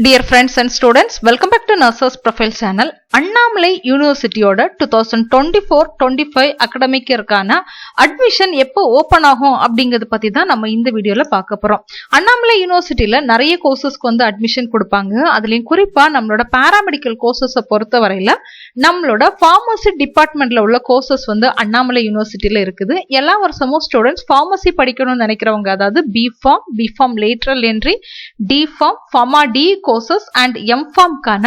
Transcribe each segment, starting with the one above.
Dear friends and students, welcome back to Nurses Profile Channel. Annamalai யூனிவர்சிட்டியோட 2024-25 academic இயர்க்கான admission எப்போ open ஆகும் அப்படிங்கறத பத்தி தான் நம்ம இந்த வீடியோல பார்க்க போறோம். அண்ணாமலை யூனிவர்சிட்டியில நிறைய கோர்சஸ்க்கு வந்து அட்மிஷன் கொடுப்பாங்க. அதுலயும் குறிப்பா நம்மளோட பாராமெடிக்கல் கோர்சஸை பொறுத்தவரையில நம்மளோட பார்மசி டிபார்ட்மெண்ட்ல உள்ள கோர்சஸ் வந்து அண்ணாமலை யூனிவர்சிட்டியில இருக்குது. எல்லா வருஷமும் ஸ்டூடெண்ட்ஸ் பார்மசி படிக்கணும்னு நினைக்கிறவங்க, அதாவது B Pharm lateral entry, D Pharm, pharma D courses and எம்ஃபார்ம்கான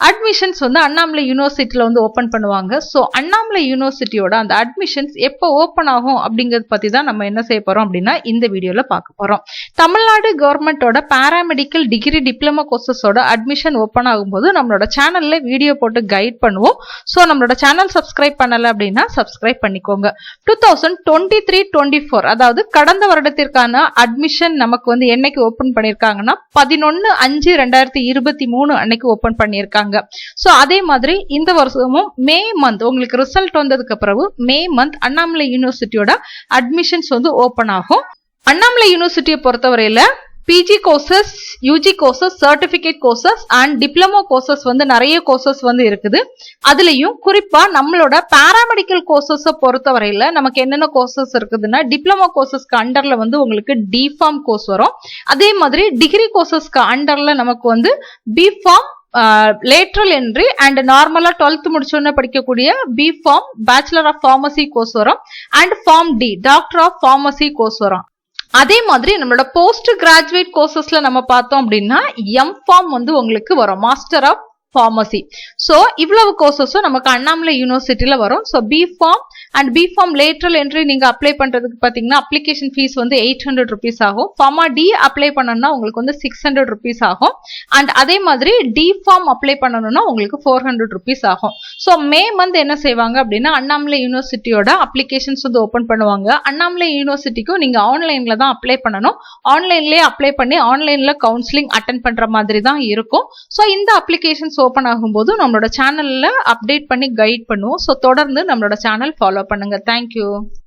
அட்மிஷன்ஸ் வந்து அண்ணாமலை யூனிவர்சிட்டியில வந்து ஓபன் பண்ணுவாங்க. சோ அண்ணாமலை யூனிவர்சிட்டியோட அந்த அட்மிஷன்ஸ் எப்போ ஓபன் ஆகும் அப்படிங்கறத பத்தி தான் நம்ம என்ன செய்ய போறோம் அப்படின்னா இந்த வீடியோல பார்க்க போறோம். தமிழ்நாடு கவர்மெண்டோட பாராமெடிக்கல் டிகிரி டிப்ளமோ கோர்சஸோட அட்மிஷன் ஓபன் ஆகும்போது நம்மளோட சேனல்ல வீடியோ போட்டு கைட் பண்ணுவோம். சோ நம்மளோட சேனல் சப்ஸ்கிரைப் பண்ணல அப்படின்னா சப்ஸ்கிரைப் பண்ணிக்கோங்க. 2023-24 அதாவது கடந்த வருடத்திற்கான அட்மிஷன் நமக்கு வந்து என்னைக்கு ஓபன் பண்ணிருக்காங்கன்னா 11/5/2023 அன்னைக்கு ஓபன் பண்ணிருக்காங்க. சோ அதே மாதிரி இந்த வருஷமும் மே மந்த் உங்களுக்கு ரிசல்ட் வந்ததுக்கு பிறகு மே மந்த் அண்ணாமலை யூனிவர்சிட்டியோட அட்மிஷன்ஸ் வந்து ஓபன் ஆகும். அண்ணாமலை யூனிவர்சிட்டியை பொறுத்தவரையில PG courses, UG courses, certificate courses and diploma courses வந்து நிறைய கோர்சஸ் வந்து இருக்குது. அதுலயும் குறிப்பா நம்மளோட பாராமெடிக்கல் கோர்சஸ் பொறுத்தவரையில நமக்கு என்னென்ன கோர்சஸ் இருக்குதுன்னா டிப்ளமோ கோர்சஸ்க்கு அண்டர்ல வந்து உங்களுக்கு டிஃபார்ம் கோர்ஸ் வரும். அதே மாதிரி டிகிரி கோர்சஸ்க்கு அண்டர்ல நமக்கு வந்து பிஃபார்ம், லேட்டரல் என்ட்ரி அண்ட் நார்மலா 12th முடிச்சோன்னு படிக்கக்கூடிய B Pharm, bachelor of pharmacy course வரும் and pharm D, doctor of pharmacy course வரும். அதே மாதிரி நம்மளோட போஸ்ட் கிராஜுவேட் கோர்சஸ்ல நம்ம பார்த்தோம் அப்படின்னா எம்ஃபார்ம் வந்து உங்களுக்கு வரும், மாஸ்டர் ஆஃப் பார்மசி. சோ இவ்வளவு கோர்சஸும் நமக்கு அண்ணாமலை யூனிவர்சிட்டியில வரும். So B pharm and B pharm lateral entry நீங்க அப்ளை பண்றதுக்கு பாத்தீங்கன்னா அப்ளிகேஷன் ஃபீஸ் வந்து 800 rupees ஆகும். ஃபார்மா டி அப்ளை பண்ணணும்னா உங்களுக்கு வந்து 600 rupees ஆகும். அண்ட் அதே மாதிரி டிஃபார்ம் அப்ளை பண்ணணும்னா உங்களுக்கு 400 rupees ஆகும். சோ மே மந்த் என்ன செய்வாங்க அப்படின்னா அண்ணாமலை யூனிவர்சிட்டியோட அப்ளிகேஷன்ஸ் வந்து ஓபன் பண்ணுவாங்க. அண்ணாமலை யூனிவர்சிட்டிக்கும் நீங்க ஆன்லைன்ல தான் அப்ளை பண்ணணும். ஆன்லைன்லயே அப்ளை பண்ணி ஆன்லைன்ல கவுன்சிலிங் அட்டென்ட் பண்ற மாதிரி தான் இருக்கும். சோ இந்த அப்ளிகேஷன்ஸ் ஓபன் ஆகும்போது நம்மளோட சேனல்ல அப்டேட் பண்ணி கைட் பண்ணுவோம். சோ தொடர்ந்து நம்மளோட சேனல் ஃபாலோ பண்ணுங்க. தேங்க்யூ.